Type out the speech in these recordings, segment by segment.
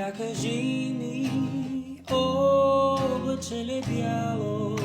кажи ми, облаче бяло,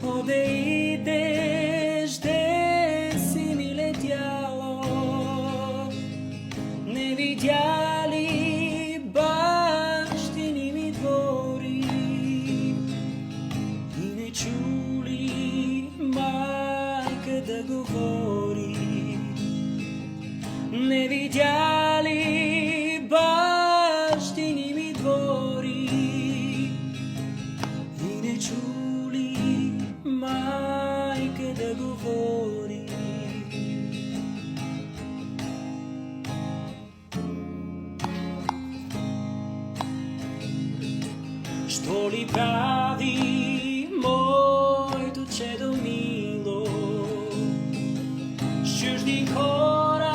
одей дежде си ми летяло, не видя ли бащини ми двори и не чули майка да говори, не видя ли бащини ми двори и не чули майка да говори. Що ли прави моето чедо мило с чужди хора,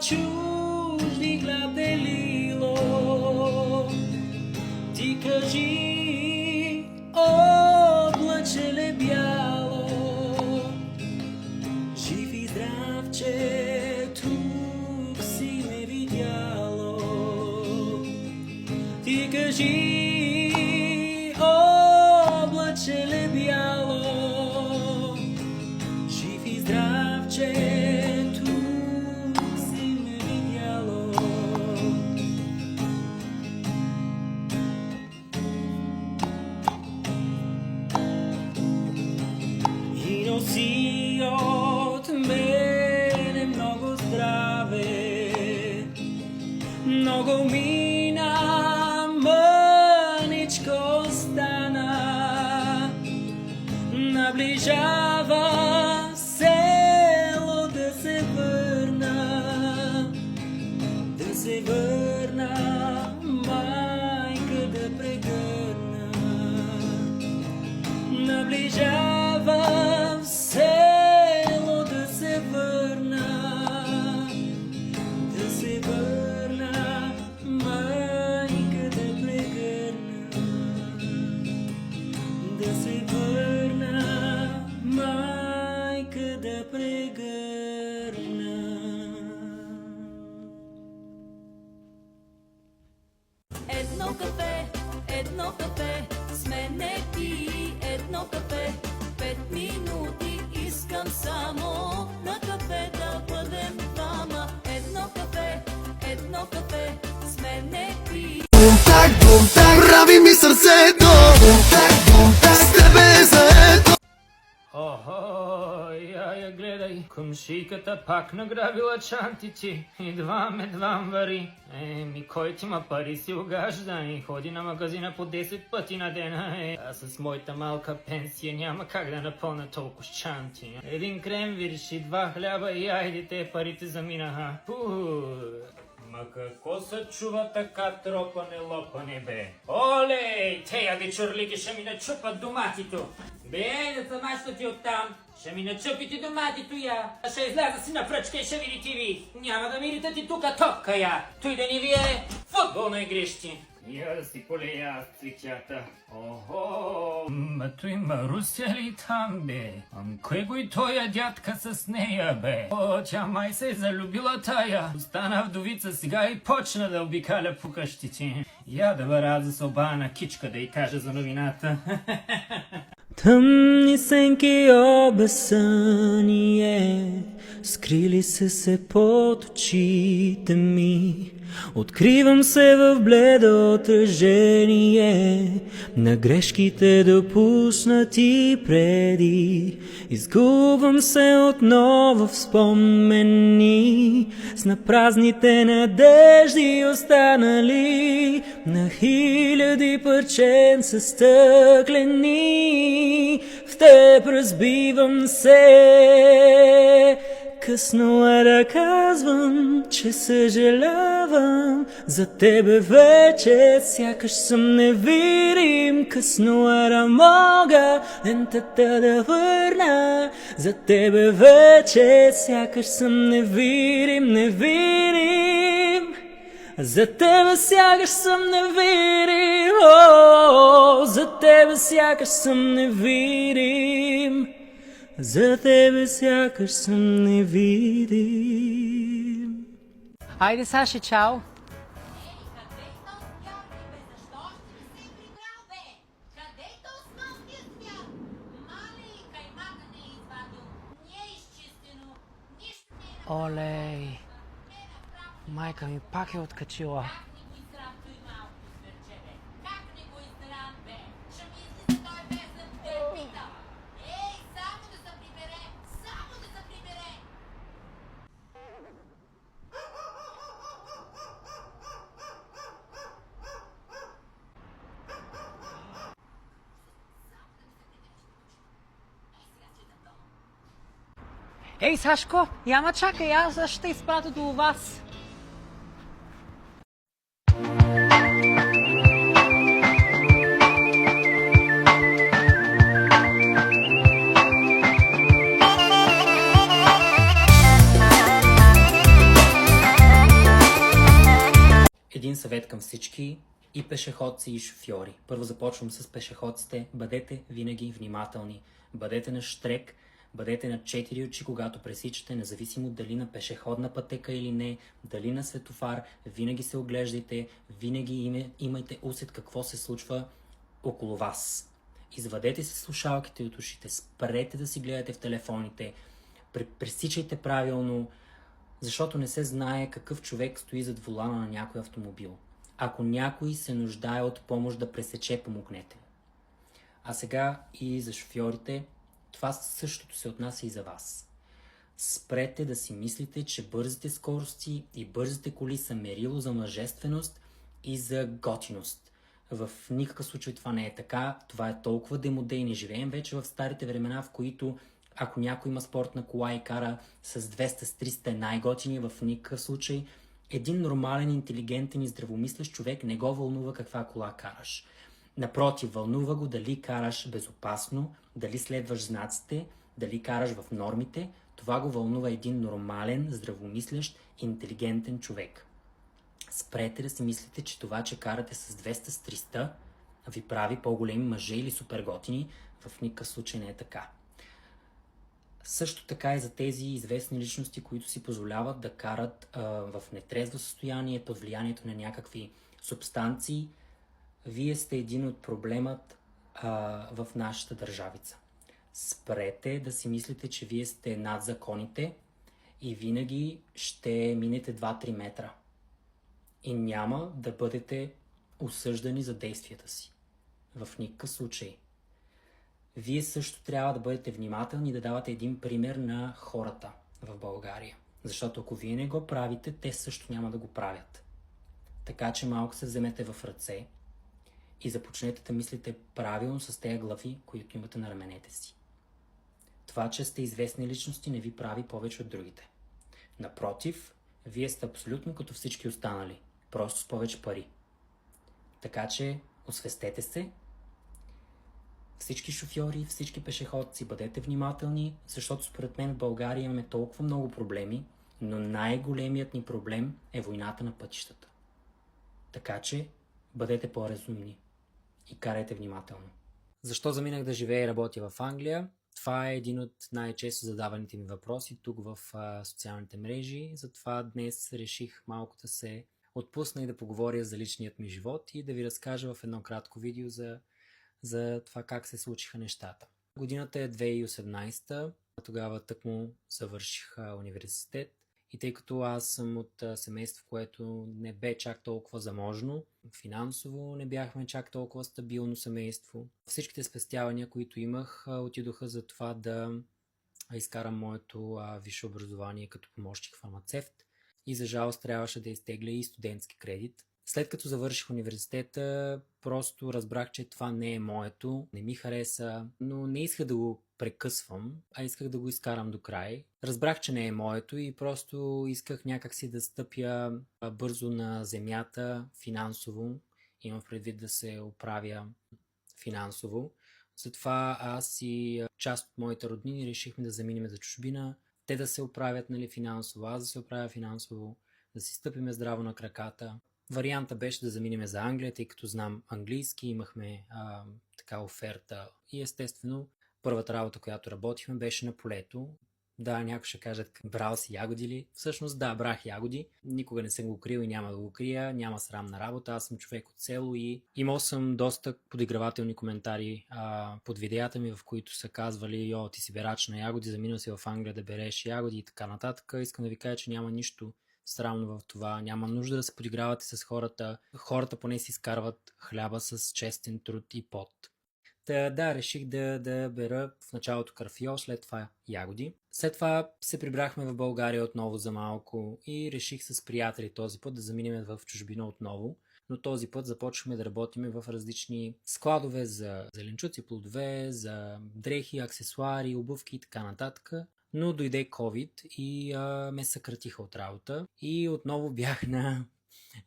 чужди хляб делило? Ти кажи, облаче бяло, жив и здрав, че тук си ме видяло. Ти кажи, облаче бяло, жив и здрав, че тук си ме видяло. И носи от мене много здраве, много мина, мъничко стана, наближава село да се върна, майка да прегърна, наближава село да се върна, майка да прегърна, да се върна, майка да прегърна. Едно кафе, с мене ти едно кафе, 5 минути искам само на кафе да бъдем двама. Едно кафе, с мене ти. Бум так, прави ми сърцето. Бум так, с тебе заето. Охо, я гледай, комшийката пак награбила чантици. Едвам вари. Ми кой ти ма пари си угажда и ходи на магазина по 10 пъти на ден. Аз с моята малка пенсия няма как да напълня толкова с чанти. Един кремвирш и 2 хляба и айде те парите заминаха. Ма какво се чува така тропане-лопане, бе? Олей, тея вечорлики ще ми начупат доматито. Бе, деца маща ти оттам. Ще ми начупите доматито я. Ще изляза си на пръчка и ще видите ви. Няма да мирите ти тука топка я. Той да ни вие футболно игрище. Я да си полея аз цветята. Охо! Ма той Маруся ли там, бе? Кой го и тоя дядка с нея, бе? О, тя май се е залюбила тая. Остана вдовица сега и почна да обикаля по къщите. Я да бъра за соба на кичка да й кажа за новината. Тъмни сенки обесъние, скрили се под очите ми. Откривам се в бледо отражение на грешките допуснати преди. Изгубвам се отново в спомени с напразните надежди останали на хиляди парченца стъклени. В теб разбивам се. Късно е да казвам, че съжалявам за тебе вече, сякаш съм невидим. Късно е да мога лентата да върна за тебе вече, сякаш съм невидим. За тебе сякаш съм невидим, за тебе сякаш съм невидим. За тебе сякаш съм невидим. Айде, Саши, чао! Олей, майка ми пак е откачила. Ей, Сашко, яма чакай, аз ще изпратя до вас. Един съвет към всички и пешеходци и шофьори. Първо започвам с пешеходците. Бъдете винаги внимателни. Бъдете на щрек, бъдете на 4 очи, когато пресичате, независимо дали на пешеходна пътека или не, дали на светофар. Винаги се оглеждайте, винаги имайте усет какво се случва около вас. Извадете се слушалките от ушите, спрете да си гледате в телефоните, пресичайте правилно, защото не се знае какъв човек стои зад волана на някой автомобил. Ако някой се нуждае от помощ да пресече, помогнете. А сега и за шофьорите, това същото се отнася и за вас. Спрете да си мислите, че бързите скорости и бързите коли са мерило за мъжественост и за готиност. В никакъв случай това не е така, това е толкова демоде и не живеем вече в старите времена, в които ако някой има спортна кола и кара с 200, с 300 е най-готини, в никакъв случай. Един нормален, интелигентен и здравомислещ човек не го вълнува каква кола караш. Напротив, вълнува го дали караш безопасно, дали следваш знаците, дали караш в нормите. Това го вълнува един нормален, здравомислещ, интелигентен човек. Спрете да си мислите, че това, че карате с 200, с 300, ви прави по-големи мъже или супер готини. В никакъв случай не е така. Също така и за тези известни личности, които си позволяват да карат в нетрезво състояние, под влиянието на някакви субстанции. Вие сте един от проблемът в нашата държавица. Спрете да си мислите, че вие сте над законите и винаги ще минете 2-3 метра. И няма да бъдете осъждани за действията си. В никакъв случай. Вие също трябва да бъдете внимателни и да давате един пример на хората в България. Защото ако вие не го правите, те също няма да го правят. Така че малко се вземете в ръце и започнете да мислите правилно с тези глави, които имате на раменете си. Това, че сте известни личности, не ви прави повече от другите. Напротив, вие сте абсолютно като всички останали, просто с повече пари. Така че освестете се. Всички шофьори, всички пешеходци, бъдете внимателни, защото според мен в България имаме толкова много проблеми, но най-големият ни проблем е войната на пътищата. Така че бъдете по-разумни и карайте внимателно. Защо заминах да живея и работя в Англия? Това е един от най-често задаваните ми въпроси тук в социалните мрежи, затова днес реших малко да се отпусна и да поговоря за личният ми живот и да ви разкажа в едно кратко видео за това как се случиха нещата. Годината е 2018, тогава тъкмо завърших университет и тъй като аз съм от семейство, което не бе чак толкова заможно, финансово не бяхме чак толкова стабилно семейство. Всичките спестявания, които имах, отидоха за това да изкарам моето висше образование като помощник фармацевт и за жалост трябваше да изтегля и студентски кредит. След като завърших университета, просто разбрах, че това не е моето, не ми хареса, но не исках да го прекъсвам, а исках да го изкарам до край. Разбрах, че не е моето и просто исках някакси да стъпя бързо на земята финансово. Имам предвид да се оправя финансово. Затова аз и част от моите роднини решихме да заминем за чужбина. Те да се оправят финансово, аз да се оправя финансово, да си стъпиме здраво на краката. Варианта беше да заминем за Англия, тъй като знам английски, имахме така оферта и естествено първата работа, която работихме, беше на полето. Да, някой ще кажат, брал си ягоди ли? Всъщност да, брах ягоди. Никога не съм го крил и няма да го крия. Няма срамна работа. Аз съм човек от село и имал съм доста подигравателни коментари под видеята ми, в които са казвали, ти си берач на ягоди, заминал си в Англия да береш ягоди и така нататък. Искам да ви кажа, че няма нищо срамно в това. Няма нужда да се подигравате с хората. Хората поне си изкарват хляба с честен труд и пот. Да, реших да бера в началото карфиол, след това ягоди. След това се прибрахме в България отново за малко и реших с приятели този път да заминем в чужбина отново. Но този път започваме да работим в различни складове за зеленчуци, плодове, за дрехи, аксесуари, обувки и така нататък. Но дойде COVID и ме съкратиха от работа и отново бях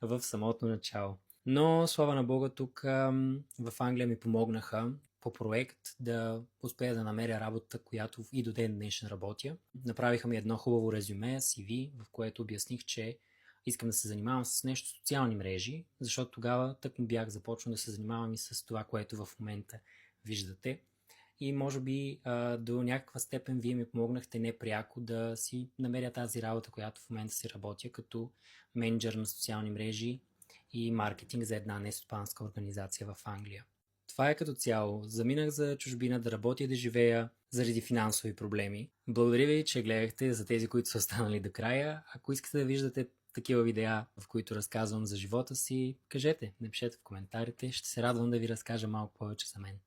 в самото начало. Но, слава на Бога, тук в Англия ми помогнаха по проект да успея да намеря работа, която и до ден днешен работя. Направиха ми едно хубаво резюме, CV, в което обясних, че искам да се занимавам с нещо социални мрежи, защото тогава тъкмо бях започнал да се занимавам и с това, което в момента виждате. И може би до някаква степен вие ми помогнахте непряко да си намеря тази работа, която в момента си работя като менеджер на социални мрежи и маркетинг за една нестопанска организация в Англия. Това е като цяло. Заминах за чужбина да работя и да живея заради финансови проблеми. Благодаря ви, че гледахте, за тези, които са останали до края. Ако искате да виждате такива видеа, в които разказвам за живота си, кажете, напишете в коментарите. Ще се радвам да ви разкажа малко повече за мен.